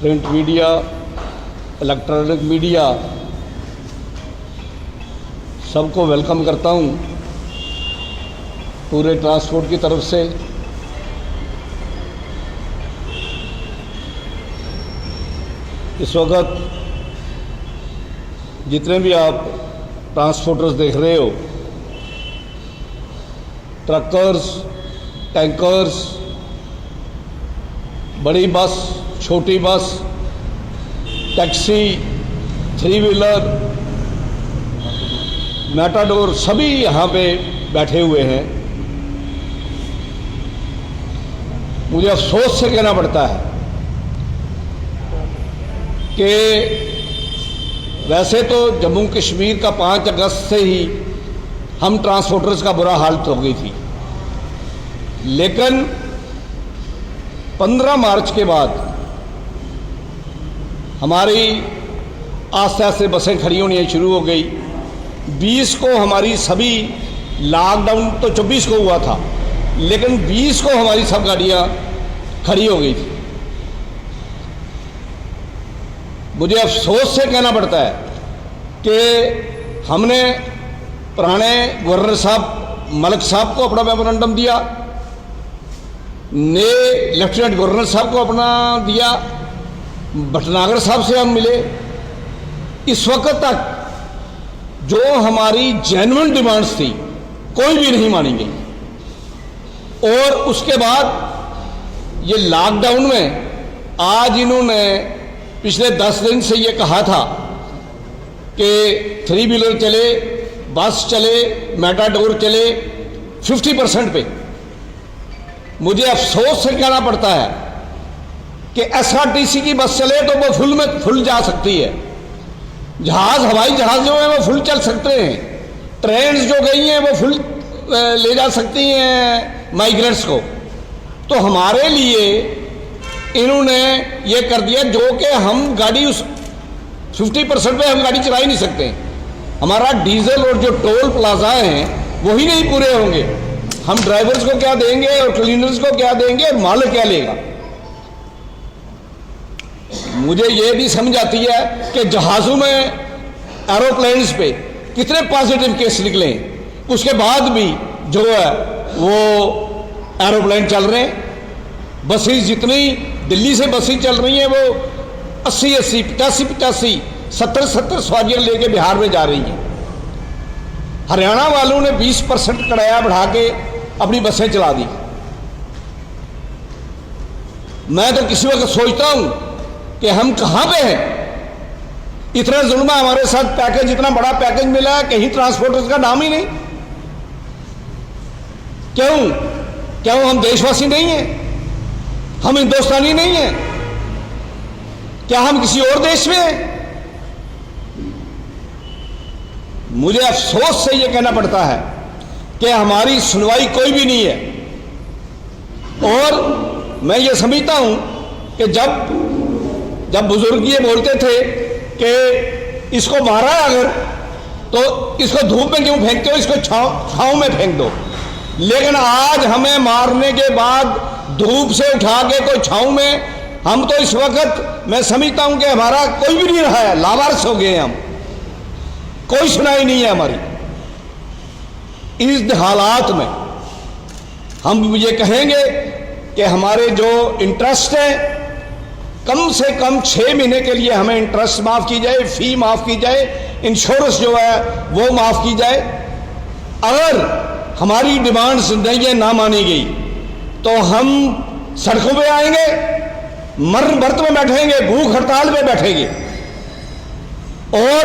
Print media, electronic media, सबको welcome करता हूं पूरे ट्रांसपोर्ट की तरफ से। इस वक्त जितने भी आप ट्रांसपोर्टर्स देख रहे हो, ट्रकर्स, टैंकर्स, बड़ी बस, छोटी बस, टैक्सी, थ्री व्हीलर, मैटाडोर, सभी यहाँ पे बैठे हुए हैं। मुझे अफसोस से कहना पड़ता है कि वैसे तो जम्मू कश्मीर का 5 अगस्त से ही हम ट्रांसपोर्टर्स का बुरा हालत हो गई थी, लेकिन 15 मार्च के बाद हमारी आस्ते आस्ते बसें खड़ी होनी शुरू हो गई। 20 को हमारी सभी, लॉकडाउन तो 24 को हुआ था, लेकिन 20 को हमारी सब गाड़ियाँ खड़ी हो गई थी। मुझे अफसोस से कहना पड़ता है कि हमने पुराने गवर्नर साहब मलिक साहब को अपना मेमोरेंडम दिया, नए लेफ्टिनेंट गवर्नर साहब को अपना दिया, भटनागर साहब से हम मिले। इस वक्त तक जो हमारी जेन्युइन डिमांड्स थी कोई भी नहीं मानी गई। और उसके बाद ये लॉकडाउन में आज इन्होंने पिछले 10 दिन से ये कहा था कि 3 व्हीलर चले, बस चले, मैटाडोर चले 50% पे। मुझे अफसोस से कहना पड़ता है कि एसआरटीसी की बस चले तो वो फुल जा सकती है, जहाज, हवाई जहाज जो है वो फुल चल सकते हैं, ट्रेन जो गई हैं वो फुल ले जा सकती हैं माइग्रेंट्स को। तो हमारे लिए इन्होंने ये कर दिया जो कि हम गाड़ी उस 50% पे हम गाड़ी चला ही नहीं सकते। हमारा डीजल और जो टोल प्लाजा हैं वही नहीं पूरे होंगे। हम ड्राइवर्स को क्या देंगे और क्लीनर्स को क्या देंगे और मालिक क्या लेगा। मुझे ये भी समझ आती है कि जहाज़ों में, एरोप्लेन्स पे कितने पॉजिटिव केस निकले, उसके बाद भी जो है वो एरोप्लेन चल रहे हैं। बसें जितनी दिल्ली से बसें चल रही हैं वो 80-80, 85-85, 70-70 सवारियाँ लेके बिहार में जा रही हैं। हरियाणा वालों ने 20% किराया बढ़ा के अपनी बसें चला दी। मैं तो किसी वक्त सोचता हूं कि हम कहां पे हैं। इतना जुल्म हमारे साथ, पैकेज, इतना बड़ा पैकेज मिला है, कहीं ट्रांसपोर्टर्स का नाम ही नहीं। क्यों हम देशवासी नहीं हैं? हम हिंदुस्तानी नहीं हैं? क्या हम किसी और देश में हैं? मुझे अफसोस से यह कहना पड़ता है कि हमारी सुनवाई कोई भी नहीं है। और मैं ये समझता हूं कि जब बुजुर्ग ये बोलते थे कि इसको मारा अगर तो इसको धूप में क्यों फेंकते हो, इसको छांव में फेंक दो। लेकिन आज हमें मारने के बाद धूप से उठा के कोई छांव में, हम तो इस वक्त मैं समझता हूं कि हमारा कोई भी नहीं रहा है, लावारिस हो गए हम, कोई सुनाई नहीं है हमारी। इस हालात में हम ये कहेंगे कि हमारे जो इंटरेस्ट है, कम से कम 6 महीने के लिए हमें इंटरेस्ट माफ़ की जाए, फ़ी माफ़ की जाए, इंश्योरेंस जो है वो माफ़ की जाए। अगर हमारी डिमांड्स नहीं ना मानी गई तो हम सड़कों पे आएंगे, मरण व्रत में बैठेंगे, भूख हड़ताल में बैठेंगे। और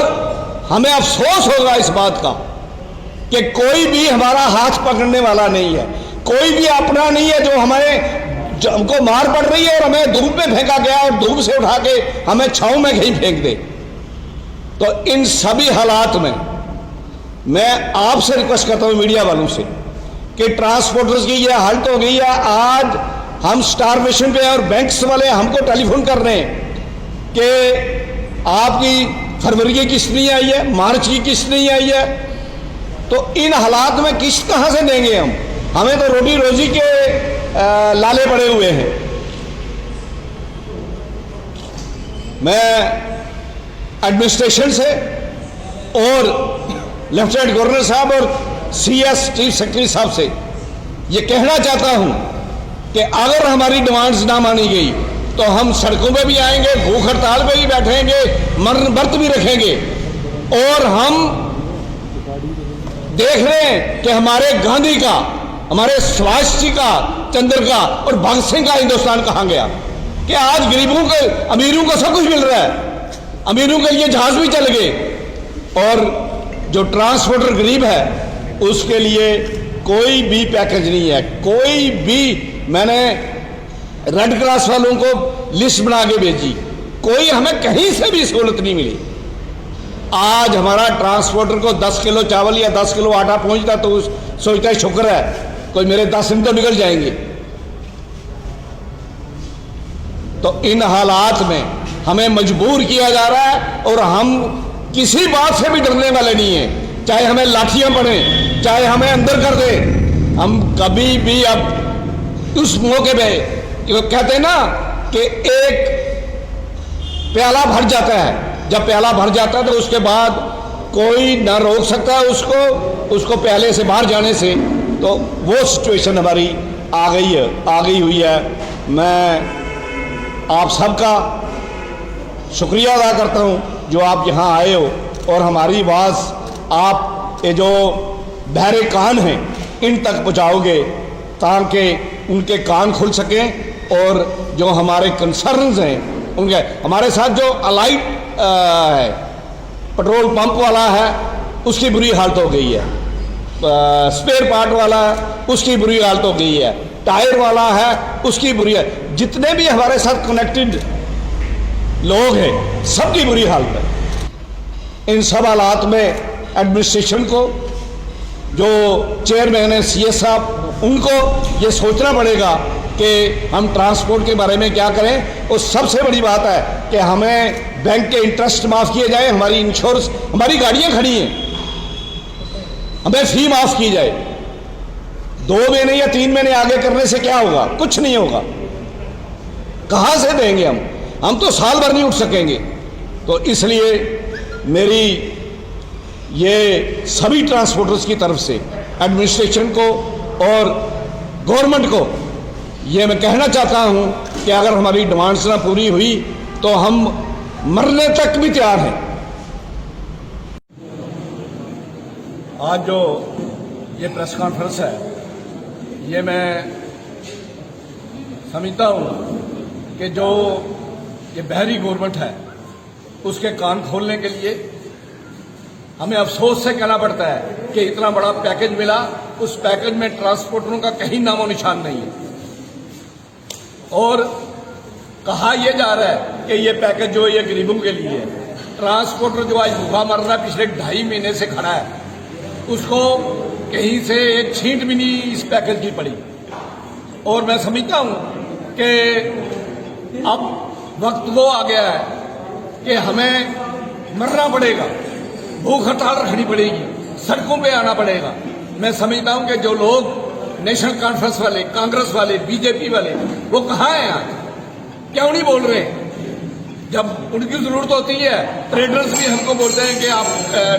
हमें अफसोस होगा इस बात का कि कोई भी हमारा हाथ पकड़ने वाला नहीं है, कोई भी अपना नहीं है जो हमको मार पड़ रही है और हमें धूप में फेंका गया और धूप से उठा के हमें छांव में कहीं फेंक दे। तो इन सभी हालात में मैं आपसे रिक्वेस्ट करता हूं, मीडिया वालों से, कि ट्रांसपोर्टर्स की यह हालत हो गई है। आज हम स्टारवेशन पे हैं और बैंक्स वाले हमको टेलीफोन कर रहे हैं कि आपकी फरवरी की किस्त नहीं आई है, मार्च की किस्त नहीं आई है। तो इन हालात में किस्त कहां से देंगे हम? हमें तो रोटी रोजी के लाले पड़े हुए हैं। मैं एडमिनिस्ट्रेशन से और लेफ्टिनेंट गवर्नर साहब और CS चीफ सेक्रेटरी साहब से ये कहना चाहता हूं कि अगर हमारी डिमांड्स ना मानी गई तो हम सड़कों पे भी आएंगे, भूख हड़ताल पे भी बैठेंगे, मरण व्रत भी रखेंगे। और हम देख रहे हैं कि हमारे गांधी का, हमारे सुभाष जी का, चंद्र का और भगत सिंह का हिंदुस्तान कहां गया? कि आज गरीबों को, अमीरों को सब कुछ मिल रहा है, अमीरों के लिए जहाज भी चल गए, और जो ट्रांसपोर्टर गरीब है उसके लिए कोई भी पैकेज नहीं है, कोई भी। मैंने रेड क्रॉस वालों को लिस्ट बना के भेजी, कोई हमें कहीं से भी सहूलत नहीं मिली। आज हमारा ट्रांसपोर्टर को 10 किलो चावल या 10 किलो आटा पहुंचता तो सोचता है शुक्र है, कोई मेरे 10 दिन तो निकल जाएंगे। तो इन हालात में हमें मजबूर किया जा रहा है और हम किसी बात से भी डरने वाले नहीं हैं, चाहे हमें लाठियां पड़े, चाहे हमें अंदर कर दे। हम कभी भी अब उस मौके पे कहते हैं ना कि एक प्याला भर जाता है, जब प्याला भर जाता है तो उसके बाद कोई ना रोक सकता है उसको प्याले से बाहर जाने से। तो वो सिचुएशन हमारी आ गई हुई है। मैं आप सबका शुक्रिया अदा करता हूं जो आप यहाँ आए हो और हमारी आवाज़ आप ये जो बहरे कान हैं इन तक पहुँचाओगे ताकि उनके कान खुल सकें और जो हमारे कंसर्न्स हैं उनके। हमारे साथ जो अलाइट है, पेट्रोल पंप वाला है, उसकी बुरी हालत हो गई है, स्पेयर पार्ट वाला है उसकी बुरी हालत हो गई है, टायर वाला है उसकी बुरी है, जितने भी हमारे साथ कनेक्टेड लोग हैं सबकी बुरी हालत है। इन सब हालात में एडमिनिस्ट्रेशन को, जो चेयरमैन है CS साहब, उनको ये सोचना पड़ेगा कि हम ट्रांसपोर्ट के बारे में क्या करें। और सबसे बड़ी बात है कि हमें बैंक के इंटरेस्ट माफ़ किए जाए, हमारी इंश्योरेंस, हमारी गाड़ियां खड़ी हैं, हमें फी माफ़ की जाए। 2 महीने या 3 महीने आगे करने से क्या होगा? कुछ नहीं होगा। कहाँ से देंगे हम तो साल भर नहीं उठ सकेंगे। तो इसलिए मेरी ये सभी ट्रांसपोर्टर्स की तरफ से एडमिनिस्ट्रेशन को और गवर्नमेंट को ये मैं कहना चाहता हूं कि अगर हमारी डिमांड्स ना पूरी हुई तो हम मरने तक भी तैयार हैं। आज जो ये प्रेस कॉन्फ्रेंस है ये मैं समझता हूं कि जो ये बहरी गवर्नमेंट है उसके कान खोलने के लिए हमें अफसोस से कहना पड़ता है कि इतना बड़ा पैकेज मिला, उस पैकेज में ट्रांसपोर्टरों का कहीं नामो निशान नहीं है। और कहा यह जा रहा है कि ये पैकेज जो है ये गरीबों के लिए है। ट्रांसपोर्टर जो आज भूखा मर रहा है, पिछले 2.5 महीने से खड़ा है, उसको कहीं से एक छींट भी नहीं इस पैकेज की पड़ी। और मैं समझता हूं कि अब वक्त वो आ गया है कि हमें मरना पड़ेगा, भूख हड़ताल रखनी पड़ेगी, सड़कों पे आना पड़ेगा। मैं समझता हूं कि जो लोग नेशनल कॉन्फ्रेंस वाले, कांग्रेस वाले, बीजेपी वाले, वो कहाँ हैं आज? क्यों नहीं बोल रहे? जब उनकी जरूरत होती है ट्रेडर्स भी हमको बोलते हैं कि आप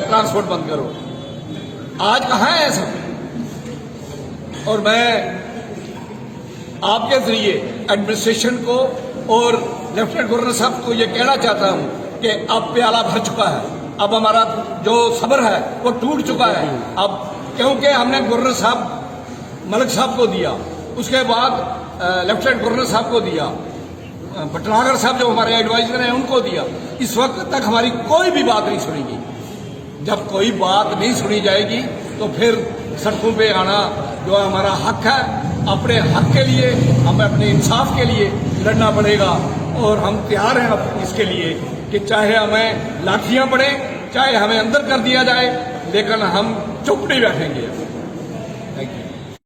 ट्रांसपोर्ट बंद करो। आज कहाँ है सब? और मैं आपके जरिए एडमिनिस्ट्रेशन को और लेफ्टिनेंट गवर्नर साहब को ये कहना चाहता हूं कि अब प्याला भर चुका है, अब हमारा जो सब्र है वो टूट चुका है। अब क्योंकि हमने गवर्नर साहब मलिक साहब को दिया, उसके बाद लेफ्टिनेंट गवर्नर साहब को दिया, भटनागर साहब जो हमारे एडवाइजर हैं उनको दिया, इस वक्त तक हमारी कोई भी बात नहीं सुनी। जब कोई बात नहीं सुनी जाएगी तो फिर सड़कों पे आना जो हमारा हक है, अपने हक के लिए, हमें अपने इंसाफ के लिए लड़ना पड़ेगा। और हम तैयार हैं अब इसके लिए कि चाहे हमें लाठियां पड़े, चाहे हमें अंदर कर दिया जाए, लेकिन हम चुप नहीं बैठेंगे।